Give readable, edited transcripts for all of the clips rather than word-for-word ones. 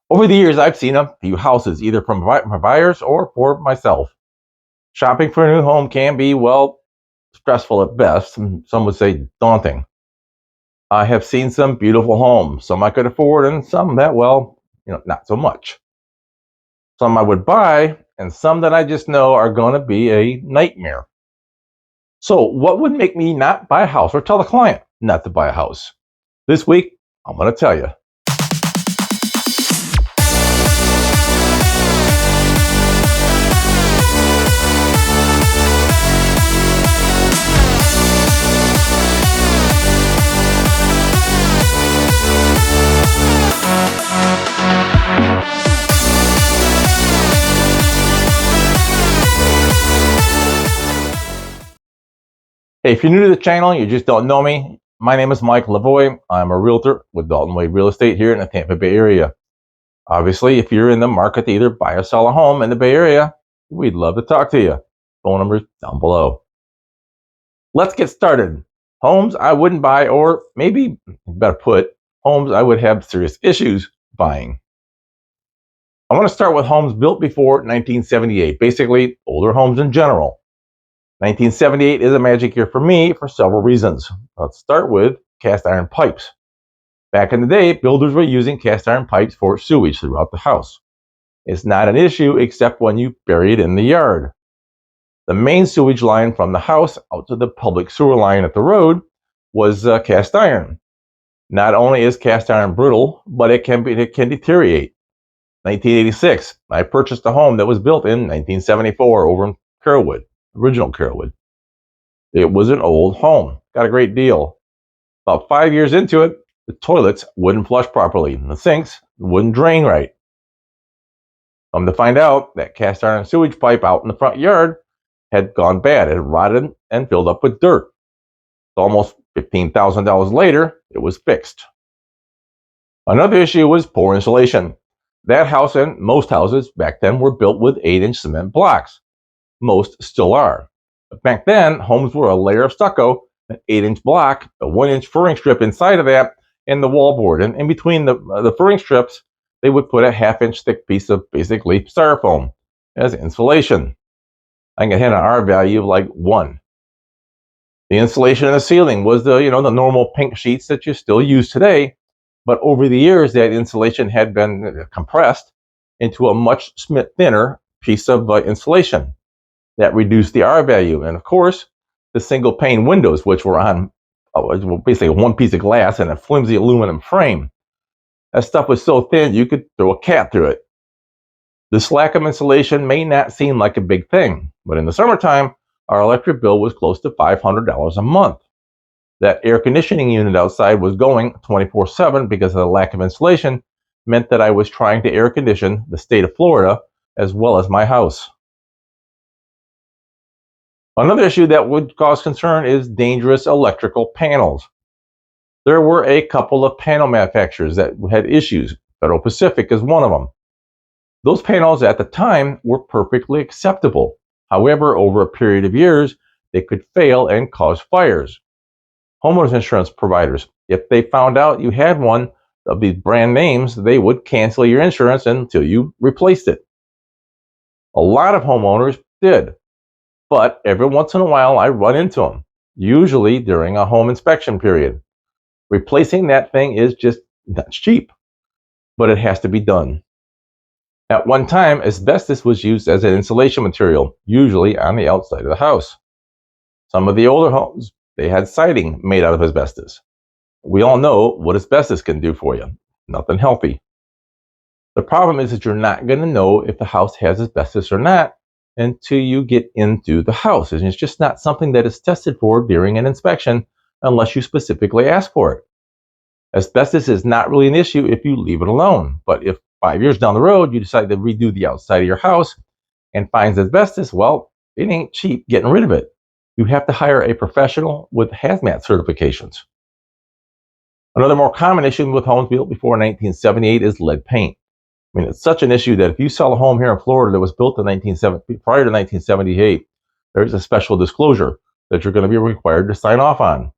Over the years, I've seen a few houses, either from buyers or for myself. Shopping for a new home can be, well, stressful at best, and some would say daunting. I have seen some beautiful homes, some I could afford, and some that, well, not so much. Some I would buy, and some that I just know are going to be a nightmare. So, what would make me not buy a house or tell the client not to buy a house? This week, I'm going to tell you. Hey, if you're new to the channel, you just don't know me, my name is Mike Lavoie. I'm a realtor with Dalton Wade Real Estate here in the Tampa Bay area. Obviously, if you're in the market to either buy or sell a home in the Bay Area, we'd love to talk to you. Phone numbers down below. Let's get started. Homes I wouldn't buy, or maybe better put, homes I would have serious issues buying. I want to start with homes built before 1978, basically older homes in general. 1978 is a magic year for me for several reasons. Let's start with cast iron pipes. Back in the day, builders were using cast iron pipes for sewage throughout the house. It's not an issue except when you bury it in the yard. The main sewage line from the house out to the public sewer line at the road was cast iron. Not only is cast iron brittle, but it can deteriorate. 1986, I purchased a home that was built in 1974 over in Carrollwood, original Carrollwood. It was an old home. Got a great deal. About 5 years into it, the toilets wouldn't flush properly, and the sinks wouldn't drain right. Come to find out, that cast iron sewage pipe out in the front yard had gone bad. It had rotted and filled up with dirt. So almost $15,000 later, it was fixed. Another issue was poor insulation. That house and most houses back then were built with 8-inch cement blocks. Most still are. But back then, homes were a layer of stucco, an 8-inch block, a 1-inch furring strip inside of that, and the wallboard. And in between the furring strips, they would put a 1/2-inch thick piece of basically styrofoam as insulation. I had an R value of like 1. The insulation in the ceiling was the normal pink sheets that you still use today, but over the years that insulation had been compressed into a much thinner piece of insulation that reduced the R value. And of course, the single pane windows, which were on basically one piece of glass and a flimsy aluminum frame, that stuff was so thin you could throw a cat through it. This lack of insulation may not seem like a big thing, but in the summertime, our electric bill was close to $500 a month. That air conditioning unit outside was going 24/7 because of the lack of insulation, meant that I was trying to air condition the state of Florida as well as my house. Another issue that would cause concern is dangerous electrical panels. There were a couple of panel manufacturers that had issues. Federal Pacific is one of them. Those panels at the time were perfectly acceptable. However, over a period of years, they could fail and cause fires. Homeowners insurance providers, if they found out you had one of these brand names, they would cancel your insurance until you replaced it. A lot of homeowners did, but every once in a while I run into them, usually during a home inspection period. Replacing that thing is just not cheap, but it has to be done. At one time, asbestos was used as an insulation material, usually on the outside of the house. Some of the older homes, they had siding made out of asbestos. We all know what asbestos can do for you. Nothing healthy. The problem is that you're not going to know if the house has asbestos or not until you get into the house. And it's just not something that is tested for during an inspection unless you specifically ask for it. Asbestos is not really an issue if you leave it alone, but if 5 years down the road you decide to redo the outside of your house and finds asbestos, well, it ain't cheap getting rid of it. You have to hire a professional with hazmat certifications. Another more common issue with homes built before 1978 is lead paint. I mean, it's such an issue that if you sell a home here in Florida that was built in prior to 1978, there's a special disclosure that you're going to be required to sign off on.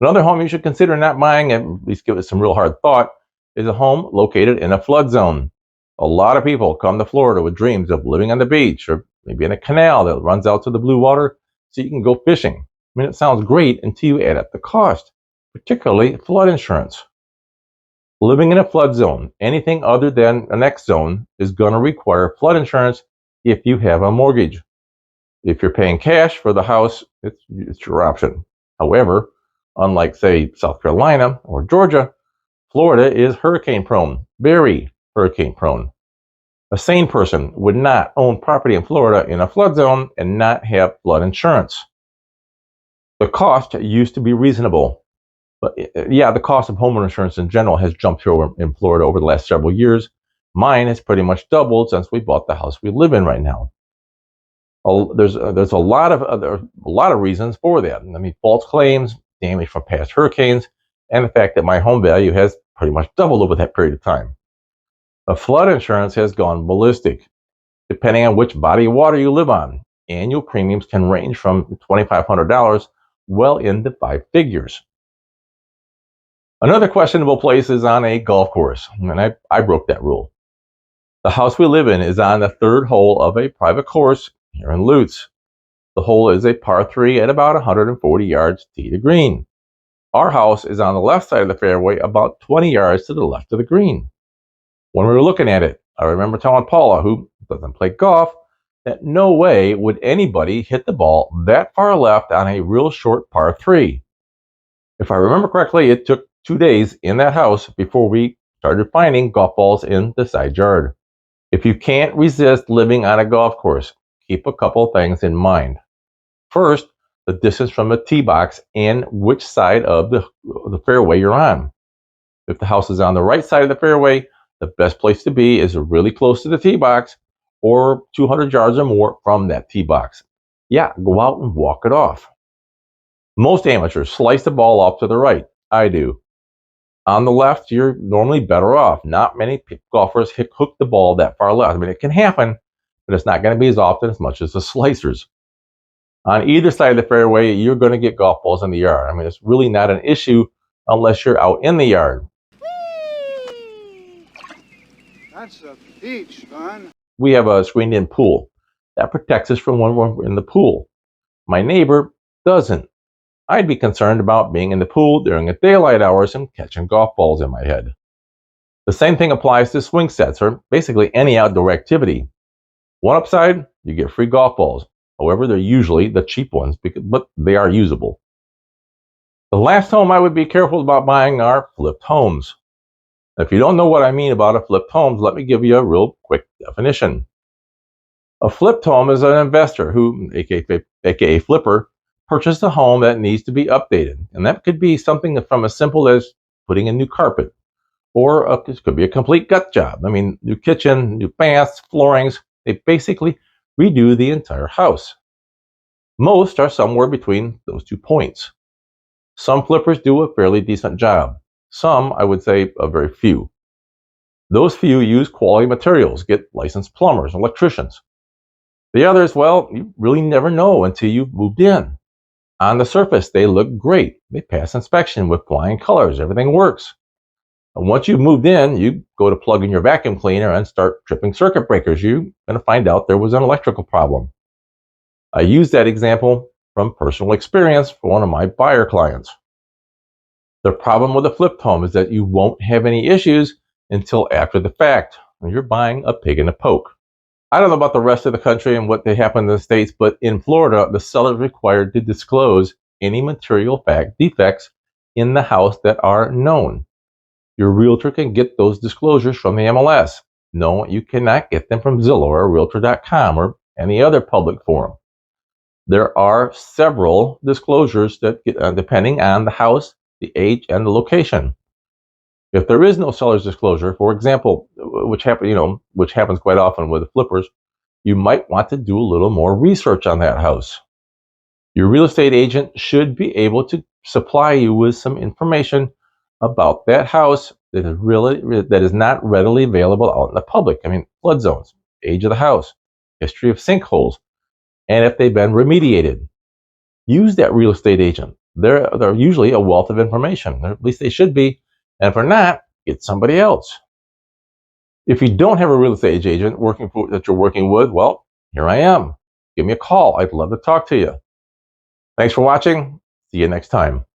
Another home you should consider not buying, and at least give it some real hard thought, is a home located in a flood zone. A lot of people come to Florida with dreams of living on the beach or maybe in a canal that runs out to the blue water so you can go fishing. I mean, it sounds great until you add up the cost, particularly flood insurance. Living in a flood zone, anything other than an X zone, is going to require flood insurance if you have a mortgage. If you're paying cash for the house, it's your option. However, unlike, say, South Carolina or Georgia, Florida is hurricane prone, very hurricane prone. A sane person would not own property in Florida in a flood zone and not have flood insurance. The cost used to be reasonable, but yeah, the cost of homeowner insurance in general has jumped through in Florida over the last several years. Mine has pretty much doubled since we bought the house we live in right now. There's a lot of reasons for that. I mean, false claims, damage from past hurricanes, and the fact that my home value has pretty much doubled over that period of time. The flood insurance has gone ballistic. Depending on which body of water you live on, annual premiums can range from $2,500 well into five figures. Another questionable place is on a golf course, and I broke that rule. The house we live in is on the third hole of a private course here in Lutz. The hole is a par 3 at about 140 yards tee to green. Our house is on the left side of the fairway, about 20 yards to the left of the green. When we were looking at it, I remember telling Paula, who doesn't play golf, that no way would anybody hit the ball that far left on a real short par 3. If I remember correctly, it took 2 days in that house before we started finding golf balls in the side yard. If you can't resist living on a golf course, keep a couple things in mind. First, the distance from the tee box and which side of the fairway you're on. If the house is on the right side of the fairway, the best place to be is really close to the tee box or 200 yards or more from that tee box. Yeah, go out and walk it off. Most amateurs slice the ball off to the right. I do. On the left, you're normally better off. Not many golfers hook the ball that far left. I mean, it can happen, but it's not going to be as often as much as the slicers. On either side of the fairway, you're going to get golf balls in the yard. I mean, it's really not an issue unless you're out in the yard. That's a beach, son. We have a screened-in pool. That protects us from when we're in the pool. My neighbor doesn't. I'd be concerned about being in the pool during the daylight hours and catching golf balls in my head. The same thing applies to swing sets or basically any outdoor activity. One upside, you get free golf balls. However, they're usually the cheap ones, but they are usable. The last home I would be careful about buying are flipped homes. If you don't know what I mean about a flipped home, let me give you a real quick definition. A flipped home is an investor who, aka flipper, purchased a home that needs to be updated. And that could be something from as simple as putting in new carpet, or it could be a complete gut job. I mean, new kitchen, new baths, floorings. They basically redo the entire house. Most are somewhere between those 2 points. Some flippers do a fairly decent job. Some, I would say, a very few. Those few use quality materials, get licensed plumbers, electricians. The others, well, you really never know until you've moved in. On the surface, they look great. They pass inspection with flying colors. Everything works. And once you've moved in, you go to plug in your vacuum cleaner and start tripping circuit breakers. You're going to find out there was an electrical problem. I use that example from personal experience for one of my buyer clients. The problem with a flipped home is that you won't have any issues until after the fact, when you're buying a pig in a poke. I don't know about the rest of the country and what they happen in the States, but in Florida, the seller is required to disclose any material defects in the house that are known. Your realtor can get those disclosures from the MLS. No, you cannot get them from Zillow or Realtor.com or any other public forum. There are several disclosures that, depending on the house, the age, and the location. If there is no seller's disclosure, for example, which happens quite often with the flippers, you might want to do a little more research on that house. Your real estate agent should be able to supply you with some information about that house that is not readily available out in the public. I mean, flood zones, age of the house, history of sinkholes, and if they've been remediated. Use that real estate agent. They're usually a wealth of information, or at least they should be. And if they're not, get somebody else. If you don't have a real estate agent that you're working with, well, here I am. Give me a call. I'd love to talk to you. Thanks for watching. See you next time.